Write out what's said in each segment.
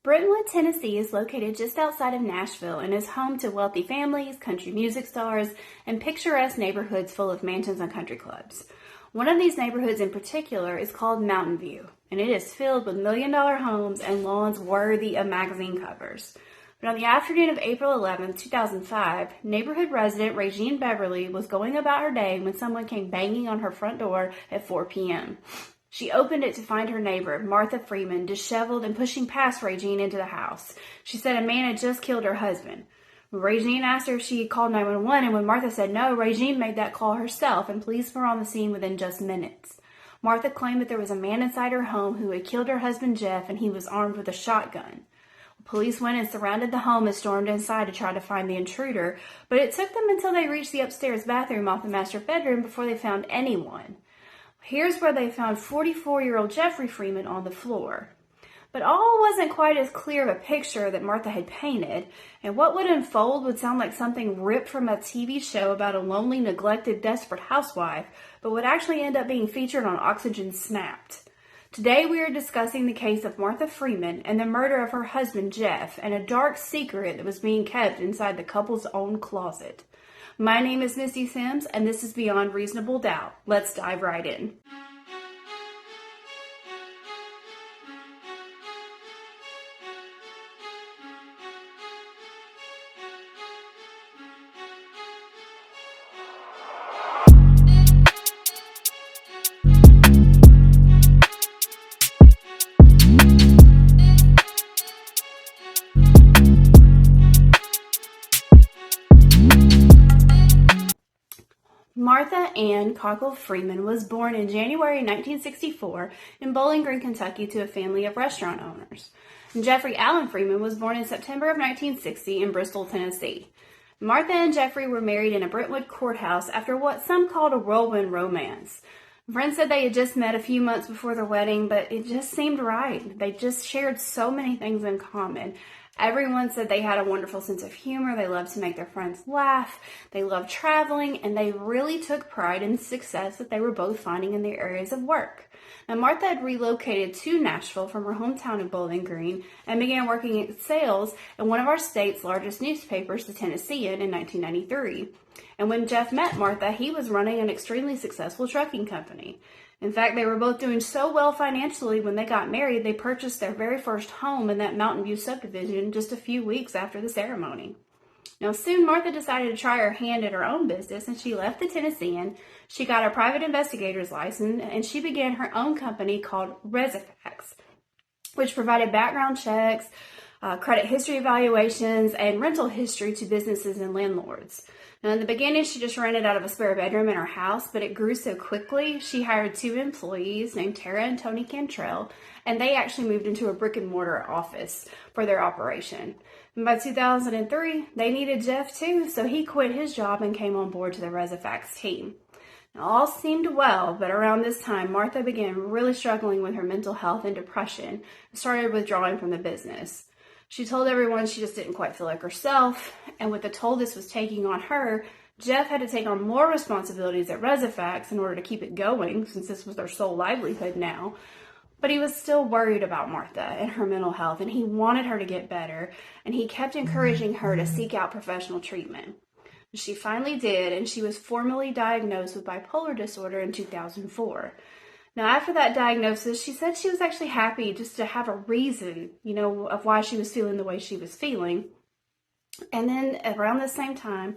Brentwood, Tennessee is located just outside of Nashville and is home to wealthy families, country music stars, and picturesque neighborhoods full of mansions and country clubs. One of these neighborhoods in particular is called Mountain View, and it is filled with million-dollar homes and lawns worthy of magazine covers. But on the afternoon of April 11, 2005, neighborhood resident Regine Beverly was going about her day when someone came banging on her front door at 4 p.m. She opened it to find her neighbor, Martha Freeman, disheveled and pushing past Regine into the house. She said a man had just killed her husband. Regine asked her if she had called 911, and when Martha said no, Regine made that call herself, and police were on the scene within just minutes. Martha claimed that there was a man inside her home who had killed her husband, Jeff, and he was armed with a shotgun. Police went and surrounded the home and stormed inside to try to find the intruder, but it took them until they reached the upstairs bathroom off the master bedroom before they found anyone. Here's where they found 44-year-old Jeffrey Freeman on the floor. But all wasn't quite as clear of a picture that Martha had painted, and what would unfold would sound like something ripped from a TV show about a lonely, neglected, desperate housewife, but would actually end up being featured on Oxygen Snapped. Today we are discussing the case of Martha Freeman and the murder of her husband Jeff, and a dark secret that was being kept inside the couple's own closet. My name is Misty Sims, and this is Beyond Reasonable Doubt. Let's dive right in. Martha Ann Cockle Freeman was born in January 1964 in Bowling Green, Kentucky, to a family of restaurant owners. Jeffrey Allen Freeman was born in September of 1960 in Bristol, Tennessee. Martha and Jeffrey were married in a Brentwood courthouse after what some called a whirlwind romance. Friends said they had just met a few months before their wedding, but it just seemed right. They just shared so many things in common. Everyone said they had a wonderful sense of humor, they loved to make their friends laugh, they loved traveling, and they really took pride in the success that they were both finding in their areas of work. Now, Martha had relocated to Nashville from her hometown of Bowling Green and began working in sales in one of our state's largest newspapers, the Tennessean, in 1993. And when Jeff met Martha, he was running an extremely successful trucking company. In fact, they were both doing so well financially when they got married, they purchased their very first home in that Mountain View subdivision just a few weeks after the ceremony. Now, soon Martha decided to try her hand at her own business, and she left the Tennessean. She got a private investigator's license, and she began her own company called Resifax, which provided background checks, credit history evaluations, and rental history to businesses and landlords. Now, in the beginning, she just rented out of a spare bedroom in her house, but it grew so quickly, she hired 2 employees named Tara and Tony Cantrell, and they actually moved into a brick-and-mortar office for their operation. And by 2003, they needed Jeff too, so he quit his job and came on board to the Resifax team. Now, all seemed well, but around this time, Martha began really struggling with her mental health and depression and started withdrawing from the business. She told everyone she just didn't quite feel like herself, and with the toll this was taking on her, Jeff had to take on more responsibilities at Resifax in order to keep it going, since this was their sole livelihood now. But he was still worried about Martha and her mental health, and he wanted her to get better, and he kept encouraging her to seek out professional treatment. She finally did, and she was formally diagnosed with bipolar disorder in 2004. Now, after that diagnosis, she said she was actually happy just to have a reason, of why she was feeling the way she was feeling. And then around the same time,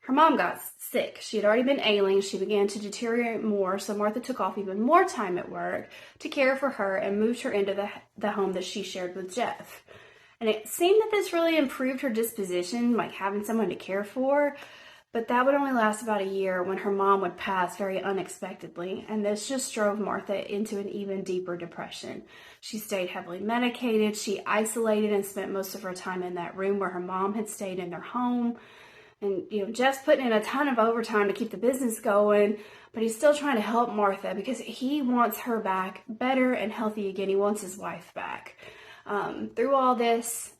her mom got sick. She had already been ailing. She began to deteriorate more, so Martha took off even more time at work to care for her and moved her into the home that she shared with Jeff. And it seemed that this really improved her disposition, like having someone to care for. But that would only last about a year when her mom would pass very unexpectedly, and this just drove Martha into an even deeper depression. She stayed heavily medicated, she isolated and spent most of her time in that room where her mom had stayed in their home. And, Jeff's putting in a ton of overtime to keep the business going, but he's still trying to help Martha because he wants her back better and healthy again. He wants his wife back. Through all this,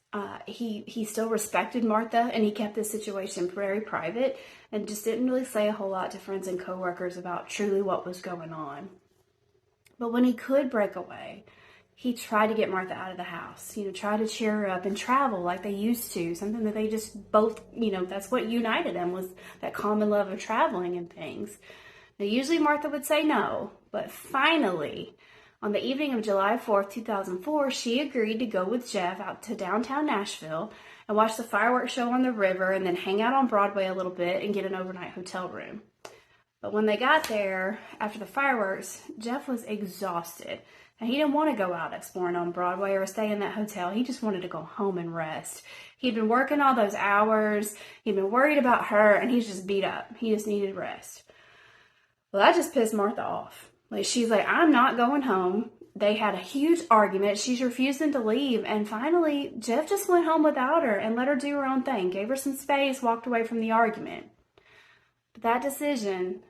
he still respected Martha, and he kept the situation very private and just didn't really say a whole lot to friends and coworkers about truly what was going on. But when he could break away, he tried to get Martha out of the house, tried to cheer her up and travel like they used to, something that they just both, that's what united them, was that common love of traveling and things. Now, usually Martha would say no, but finally, on the evening of July 4th, 2004, she agreed to go with Jeff out to downtown Nashville and watch the fireworks show on the river and then hang out on Broadway a little bit and get an overnight hotel room. But when they got there, after the fireworks, Jeff was exhausted. And he didn't want to go out exploring on Broadway or stay in that hotel. He just wanted to go home and rest. He'd been working all those hours. He'd been worried about her, and he's just beat up. He just needed rest. Well, that just pissed Martha off. She's like, I'm not going home. They had a huge argument. She's refusing to leave. And finally, Jeff just went home without her and let her do her own thing. Gave her some space, walked away from the argument. But that decision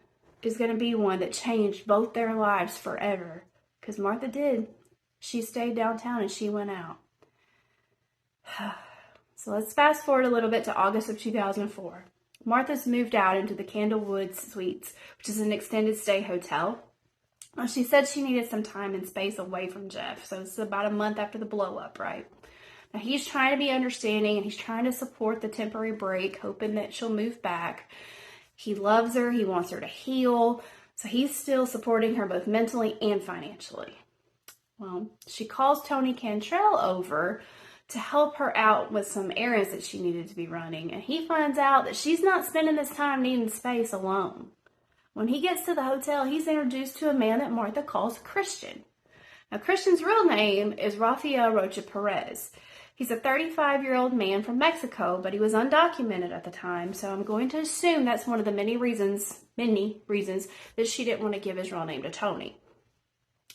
is going to be one that changed both their lives forever. Because Martha did. She stayed downtown and she went out. So let's fast forward a little bit to August of 2004. Martha's moved out into the Candlewood Suites, which is an extended stay hotel. Well, she said she needed some time and space away from Jeff. So it's about a month after the blow up, right? Now he's trying to be understanding and he's trying to support the temporary break, hoping that she'll move back. He loves her. He wants her to heal. So he's still supporting her both mentally and financially. Well, she calls Tony Cantrell over to help her out with some errands that she needed to be running. And he finds out that she's not spending this time needing space alone. When he gets to the hotel, he's introduced to a man that Martha calls Christian. Now, Christian's real name is Rafael Rocha Perez. He's a 35-year-old man from Mexico, but he was undocumented at the time, so I'm going to assume that's one of the many reasons that she didn't want to give his real name to Tony.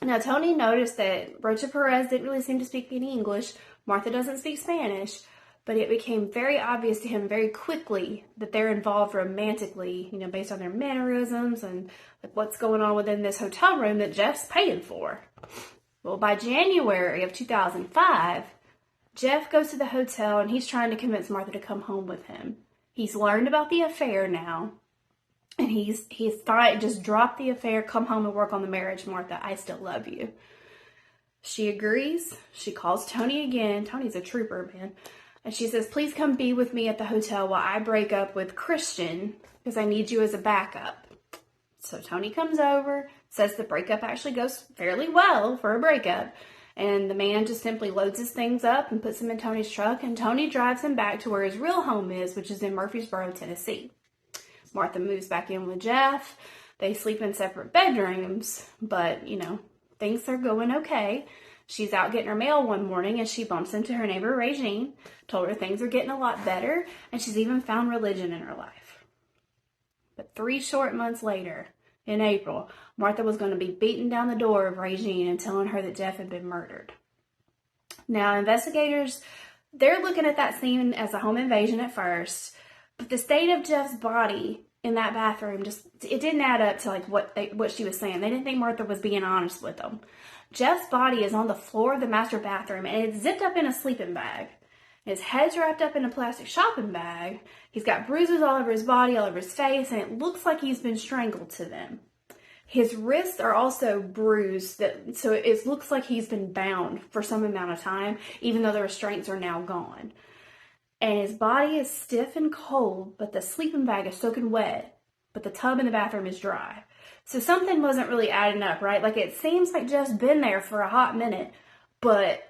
Now, Tony noticed that Rocha Perez didn't really seem to speak any English. Martha doesn't speak Spanish, but it became very obvious to him very quickly that they're involved romantically, based on their mannerisms and what's going on within this hotel room that Jeff's paying for. Well, by January of 2005, Jeff goes to the hotel and he's trying to convince Martha to come home with him. He's learned about the affair now. And he's thought, just drop the affair, come home and work on the marriage, Martha. I still love you. She agrees. She calls Tony again. Tony's a trooper, man. And she says, please come be with me at the hotel while I break up with Christian because I need you as a backup. So Tony comes over, says the breakup actually goes fairly well for a breakup. And the man just simply loads his things up and puts them in Tony's truck. And Tony drives him back to where his real home is, which is in Murfreesboro, Tennessee. Martha moves back in with Jeff. They sleep in separate bedrooms, but, things are going okay. She's out getting her mail one morning and she bumps into her neighbor, Regine, told her things are getting a lot better, and she's even found religion in her life. But 3 short months later, in April, Martha was going to be beating down the door of Regine and telling her that Jeff had been murdered. Now, investigators, they're looking at that scene as a home invasion at first, but the state of Jeff's body in that bathroom it didn't add up to what she was saying. They didn't think Martha was being honest with them. Jeff's body is on the floor of the master bathroom and it's zipped up in a sleeping bag. His head's wrapped up in a plastic shopping bag. He's got bruises all over his body, all over his face, and it looks like he's been strangled to them. His wrists are also bruised, so it looks like he's been bound for some amount of time, even though the restraints are now gone. And his body is stiff and cold, but the sleeping bag is soaking wet, but the tub in the bathroom is dry. So something wasn't really adding up, right? It seems like Jeff's been there for a hot minute, but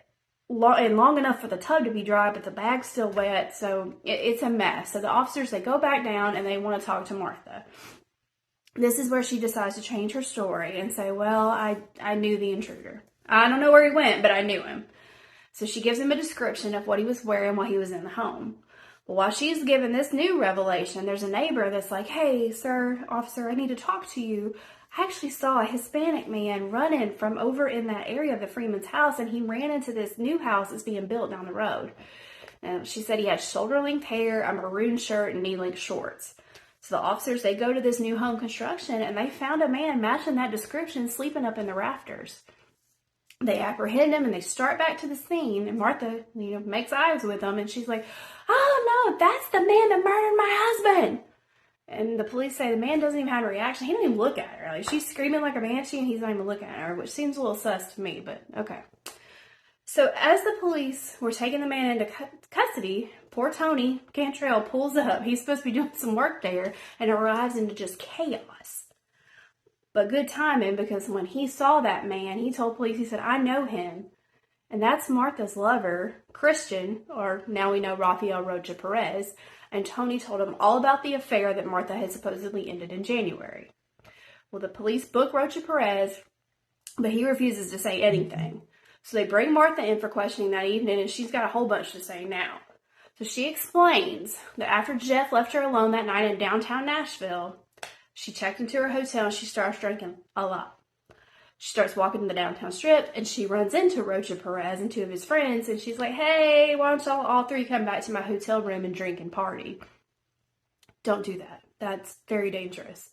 long enough for the tub to be dry, but the bag's still wet, so it's a mess. So the officers, they go back down and they want to talk to Martha. This is where she decides to change her story and say, well, I knew the intruder. I don't know where he went, but I knew him. So she gives him a description of what he was wearing while he was in the home. Well, while she's given this new revelation, there's a neighbor that's like, hey, sir, officer, I need to talk to you. I actually saw a Hispanic man running from over in that area of the Freeman's house, and he ran into this new house that's being built down the road. She said he had shoulder-length hair, a maroon shirt, and knee-length shorts. So the officers, they go to this new home construction, and they found a man matching that description sleeping up in the rafters. They apprehend him, and they start back to the scene, and Martha, makes eyes with them, and she's like, oh, no, that's the man that murdered my husband. And the police say the man doesn't even have a reaction. He doesn't even look at her. She's screaming like a banshee, and he's not even looking at her, which seems a little sus to me, but okay. So as the police were taking the man into custody, poor Tony Cantrell pulls up. He's supposed to be doing some work there and arrives into just chaos. But good timing, because when he saw that man, he told police, he said, "I know him. And that's Martha's lover, Christian, or now we know Rafael Rocha Perez." And Tony told him all about the affair that Martha had supposedly ended in January. Well, the police book Rocha Perez, but he refuses to say anything. So they bring Martha in for questioning that evening, and she's got a whole bunch to say now. So she explains that after Jeff left her alone that night in downtown Nashville, she checked into her hotel and she starts drinking a lot. She starts walking to the downtown strip, and she runs into Rocha Perez and two of his friends, and she's like, "Hey, why don't y'all all three come back to my hotel room and drink and party?" Don't do that. That's very dangerous.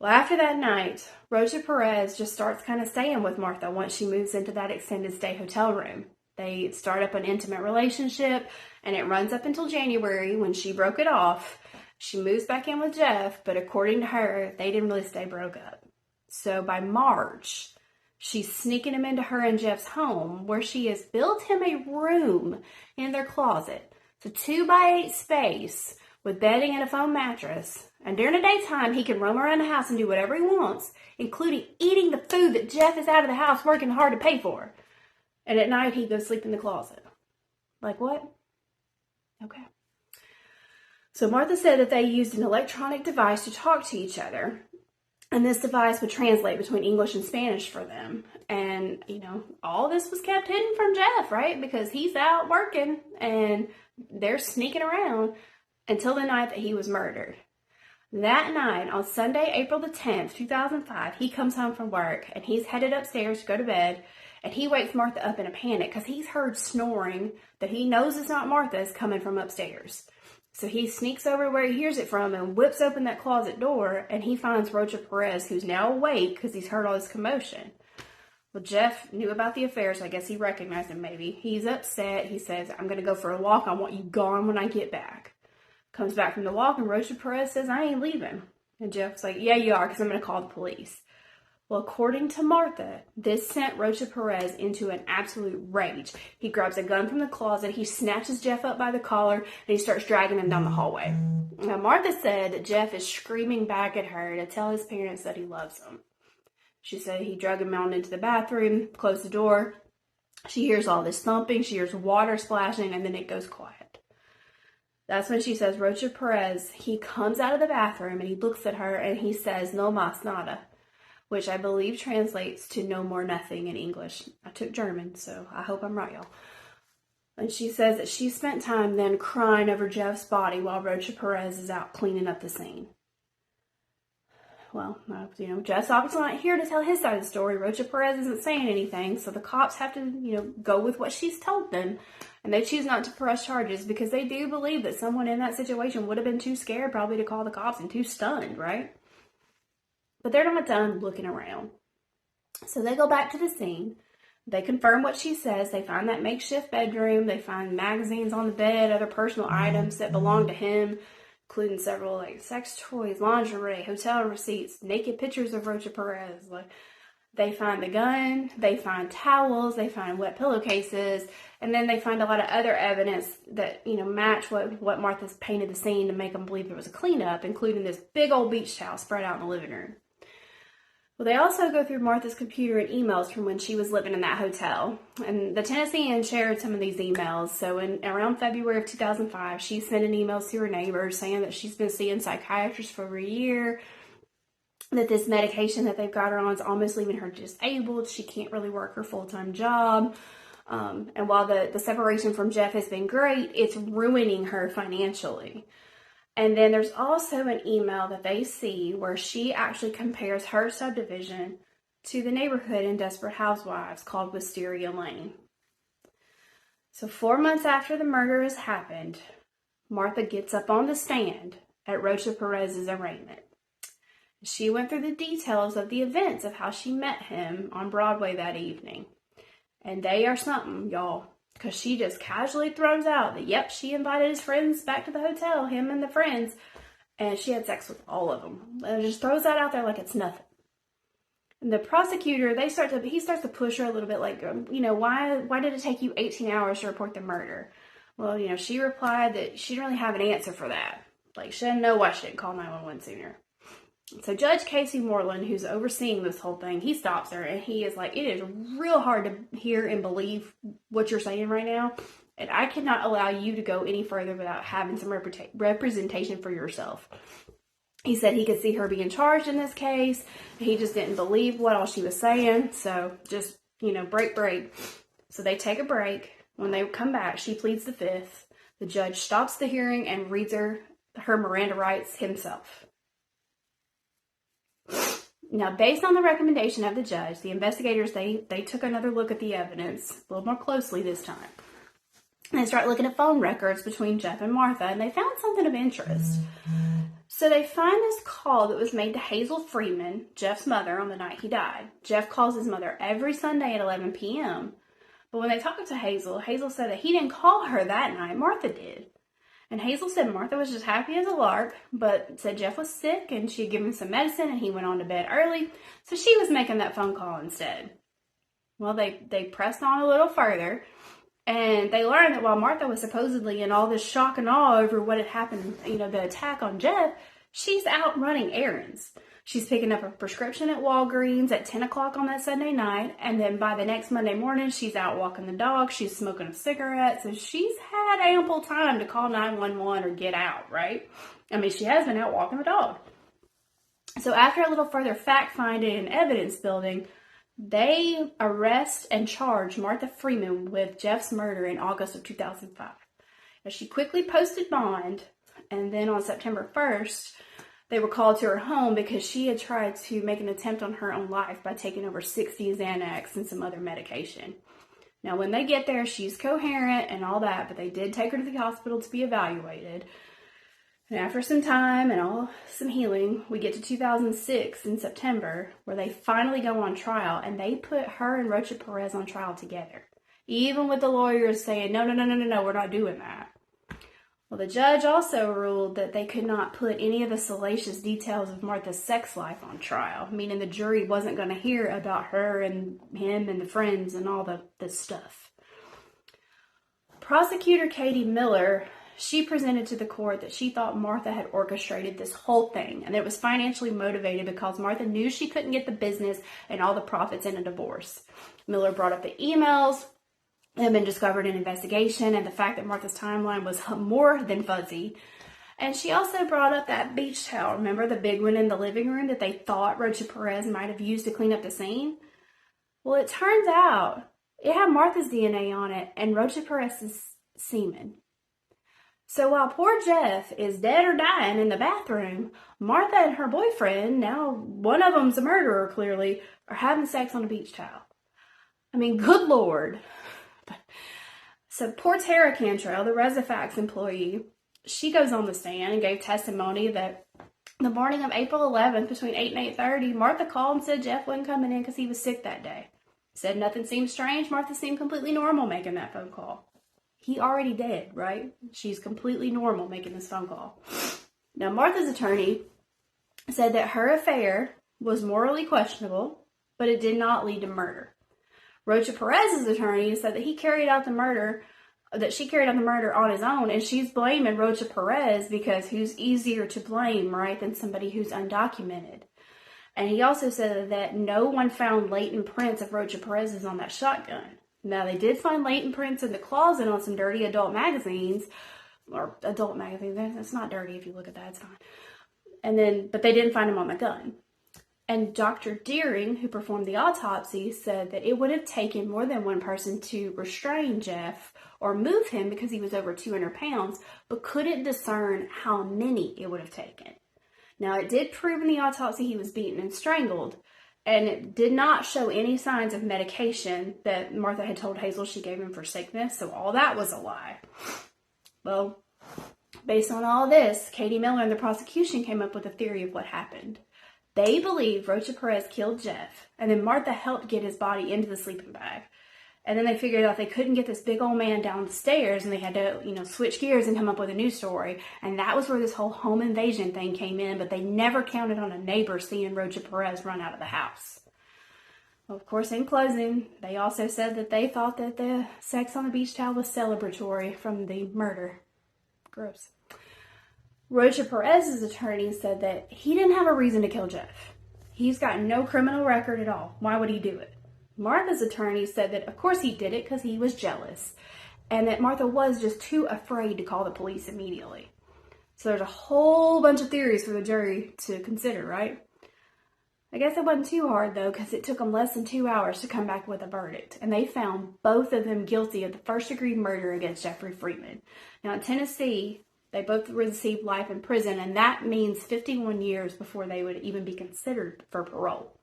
Well, after that night, Rocha Perez just starts kind of staying with Martha once she moves into that extended stay hotel room. They start up an intimate relationship, and it runs up until January when she broke it off. She moves back in with Jeff, but according to her, they didn't really stay broke up. So by March, she's sneaking him into her and Jeff's home, where she has built him a room in their closet. It's a 2x8 space with bedding and a foam mattress. And during the daytime, he can roam around the house and do whatever he wants, including eating the food that Jeff is out of the house working hard to pay for. And at night, he goes sleep in the closet. Like what? Okay. So Martha said that they used an electronic device to talk to each other. And this device would translate between English and Spanish for them. And, all this was kept hidden from Jeff, right? Because he's out working and they're sneaking around until the night that he was murdered. That night, on Sunday, April the 10th, 2005, he comes home from work and he's headed upstairs to go to bed. And he wakes Martha up in a panic because he's heard snoring that he knows is not Martha's coming from upstairs. So he sneaks over where he hears it from and whips open that closet door, and he finds Rocha Perez, who's now awake because he's heard all this commotion. Well, Jeff knew about the affair, so I guess he recognized him maybe. He's upset. He says, "I'm going to go for a walk. I want you gone when I get back." Comes back from the walk, and Rocha Perez says, "I ain't leaving." And Jeff's like, "Yeah, you are, because I'm going to call the police." Well, according to Martha, this sent Rocha Perez into an absolute rage. He grabs a gun from the closet, he snatches Jeff up by the collar, and he starts dragging him down the hallway. Now, Martha said that Jeff is screaming back at her to tell his parents that he loves them. She said he dragged him out into the bathroom, closed the door. She hears all this thumping, she hears water splashing, and then it goes quiet. That's when she says, Rocha Perez, he comes out of the bathroom and he looks at her and he says, "No mas nada," which I believe translates to "no more nothing" in English. I took German, so I hope I'm right, y'all. And she says that she spent time then crying over Jeff's body while Rocha Perez is out cleaning up the scene. Well, Jeff's obviously not here to tell his side of the story. Rocha Perez isn't saying anything, so the cops have to, go with what she's told them. And they choose not to press charges because they do believe that someone in that situation would have been too scared probably to call the cops and too stunned, right? But they're not done looking around. So they go back to the scene. They confirm what she says. They find that makeshift bedroom. They find magazines on the bed, other personal items that belong to him, including several sex toys, lingerie, hotel receipts, naked pictures of Rocha Perez. They find the gun. They find towels. They find wet pillowcases. And then they find a lot of other evidence that, match what Martha's painted the scene to make them believe there was a cleanup, including this big old beach towel spread out in the living room. Well, they also go through Martha's computer and emails from when she was living in that hotel. And the Tennessean shared some of these emails. So around February of 2005, she's sending emails to her neighbors saying that she's been seeing psychiatrists for over a year, that this medication that they've got her on is almost leaving her disabled. She can't really work her full-time job. And while the separation from Jeff has been great, it's ruining her financially. And then there's also an email that they see where she actually compares her subdivision to the neighborhood in Desperate Housewives called Wisteria Lane. So 4 months after the murder has happened, Martha gets up on the stand at Rocha Perez's arraignment. She went through the details of the events of how she met him on Broadway that evening. And they are something, y'all. Because she just casually throws out that, yep, she invited his friends back to the hotel, him and the friends, and she had sex with all of them. And just throws that out there like it's nothing. And the prosecutor, he starts to push her a little bit, like, why did it take you 18 hours to report the murder? Well, she replied that she didn't really have an answer for that. Like, she didn't know why she didn't call 911 sooner. So Judge Casey Moreland, who's overseeing this whole thing, he stops her and he is like, it is real hard to hear and believe what you're saying right now. And I cannot allow you to go any further without having some representation for yourself. He said he could see her being charged in this case. He just didn't believe what all she was saying. So just, break. So they take a break. When they come back, she pleads the fifth. The judge stops the hearing and reads her Miranda rights himself. Now, based on the recommendation of the judge, the investigators, they took another look at the evidence a little more closely this time. They start looking at phone records between Jeff and Martha, and they found something of interest. So they find this call that was made to Hazel Freeman, Jeff's mother, on the night he died. Jeff calls his mother every Sunday at 11 p.m. But when they talked to Hazel said that he didn't call her that night, Martha did. And Hazel said Martha was just happy as a lark, but said Jeff was sick and she had given him some medicine and he went on to bed early, so she was making that phone call instead. Well, they pressed on a little further, and they learned that while Martha was supposedly in all this shock and awe over what had happened, the attack on Jeff, she's out running errands. She's picking up a prescription at Walgreens at 10 o'clock on that Sunday night, and then by the next Monday morning, she's out walking the dog, she's smoking a cigarette, so she's had ample time to call 911 or get out, right? I mean, she has been out walking the dog. So after a little further fact-finding and evidence building, they arrest and charge Martha Freeman with Jeff's murder in August of 2005. Now, she quickly posted bond, and then on September 1st, they were called to her home because she had tried to make an attempt on her own life by taking over 60 Xanax and some other medication. Now, when they get there, she's coherent and all that, but they did take her to the hospital to be evaluated. And after some time and some healing, we get to 2006 in September, where they finally go on trial, and they put her and Rocha Perez on trial together. Even with the lawyers saying, no, we're not doing that. Well, the judge also ruled that they could not put any of the salacious details of Martha's sex life on trial, meaning the jury wasn't going to hear about her and him and the friends and all this stuff. Prosecutor Katie Miller, she presented to the court that she thought Martha had orchestrated this whole thing, and it was financially motivated because Martha knew she couldn't get the business and all the profits in a divorce. Miller brought up the emails that had been discovered in investigation and the fact that Martha's timeline was more than fuzzy. And she also brought up that beach towel. Remember the big one in the living room that they thought Rocha Perez might have used to clean up the scene? Well, it turns out it had Martha's DNA on it and Rocha Perez's semen. So while poor Jeff is dead or dying in the bathroom, Martha and her boyfriend, now one of them's a murderer clearly, are having sex on a beach towel. I mean, good Lord. So poor Tara Cantrell, the Resifax employee, she goes on the stand and gave testimony that the morning of April 11th, between 8 and 8:30, Martha called and said Jeff wasn't coming in because he was sick that day. Said nothing seemed strange. Martha seemed completely normal making that phone call. He already dead, right? She's completely normal making this phone call. Now, Martha's attorney said that her affair was morally questionable, but it did not lead to murder. Rocha Perez's attorney said that she carried out the murder on his own, and she's blaming Rocha Perez because who's easier to blame, right, than somebody who's undocumented. And he also said that no one found latent prints of Rocha Perez's on that shotgun. Now, they did find latent prints in the closet on some dirty adult magazines, It's not dirty if you look at that, it's fine. But they didn't find them on the gun. And Dr. Deering, who performed the autopsy, said that it would have taken more than one person to restrain Jeff or move him because he was over 200 pounds, but couldn't discern how many it would have taken. Now, it did prove in the autopsy he was beaten and strangled, and it did not show any signs of medication that Martha had told Hazel she gave him for sickness, so all that was a lie. Well, based on all this, Katie Miller and the prosecution came up with a theory of what happened. They believe Rocha Perez killed Jeff, and then Martha helped get his body into the sleeping bag. And then they figured out they couldn't get this big old man down the stairs, and they had to, switch gears and come up with a new story. And that was where this whole home invasion thing came in, but they never counted on a neighbor seeing Rocha Perez run out of the house. Of course, in closing, they also said that they thought that the sex on the beach towel was celebratory from the murder. Gross. Rocha Perez's attorney said that he didn't have a reason to kill Jeff. He's got no criminal record at all. Why would he do it? Martha's attorney said that, of course, he did it because he was jealous, and that Martha was just too afraid to call the police immediately. So there's a whole bunch of theories for the jury to consider, right? I guess it wasn't too hard, though, because it took them less than 2 hours to come back with a verdict, and they found both of them guilty of the first-degree murder against Jeffrey Freeman. Now, in Tennessee, they both received life in prison, and that means 51 years before they would even be considered for parole.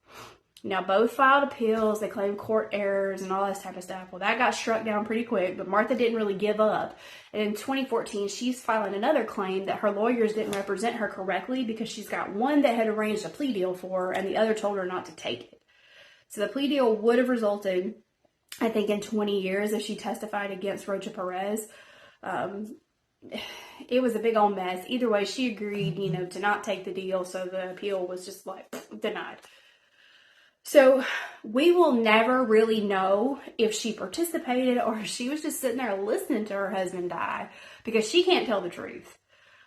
Now, both filed appeals. They claimed court errors and all this type of stuff. Well, that got struck down pretty quick, but Martha didn't really give up. And in 2014, she's filing another claim that her lawyers didn't represent her correctly because she's got one that had arranged a plea deal for her and the other told her not to take it. So the plea deal would have resulted, I think, in 20 years if she testified against Rocha Perez. It was a big old mess. Either way, she agreed, to not take the deal, so the appeal was just denied. So we will never really know if she participated or if she was just sitting there listening to her husband die, because she can't tell the truth.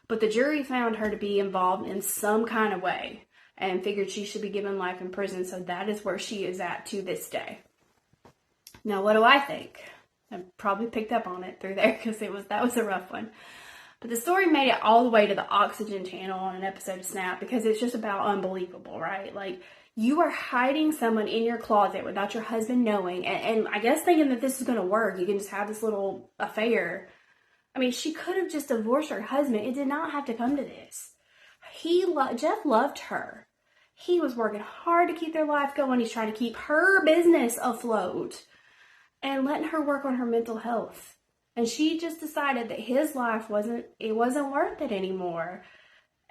But the jury found her to be involved in some kind of way and figured she should be given life in prison. So that is where she is at to this day. Now, what do I think? I probably picked up on it through there because that was a rough one. But the story made it all the way to the Oxygen channel on an episode of Snap because it's just about unbelievable, right? Like, you are hiding someone in your closet without your husband knowing, and I guess thinking that this is going to work. You can just have this little affair. I mean, she could have just divorced her husband. It did not have to come to this. Jeff loved her. He was working hard to keep their life going. He's trying to keep her business afloat and letting her work on her mental health. And she just decided that his life wasn't worth it anymore.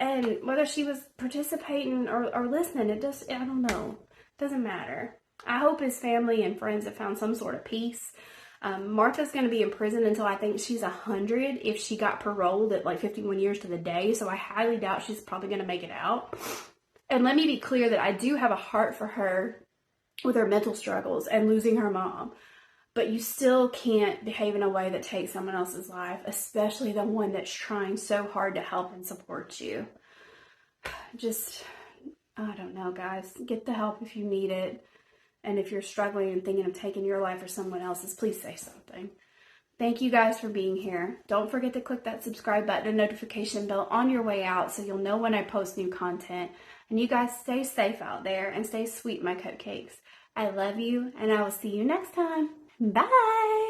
And whether she was participating or listening, I don't know. It doesn't matter. I hope his family and friends have found some sort of peace. Martha's going to be in prison until I think she's 100 if she got paroled at 51 years to the day. So I highly doubt she's probably going to make it out. And let me be clear that I do have a heart for her with her mental struggles and losing her mom. But you still can't behave in a way that takes someone else's life, especially the one that's trying so hard to help and support you. I don't know, guys. Get the help if you need it. And if you're struggling and thinking of taking your life or someone else's, please say something. Thank you guys for being here. Don't forget to click that subscribe button and notification bell on your way out so you'll know when I post new content. And you guys stay safe out there and stay sweet, my cupcakes. I love you, and I will see you next time. Bye!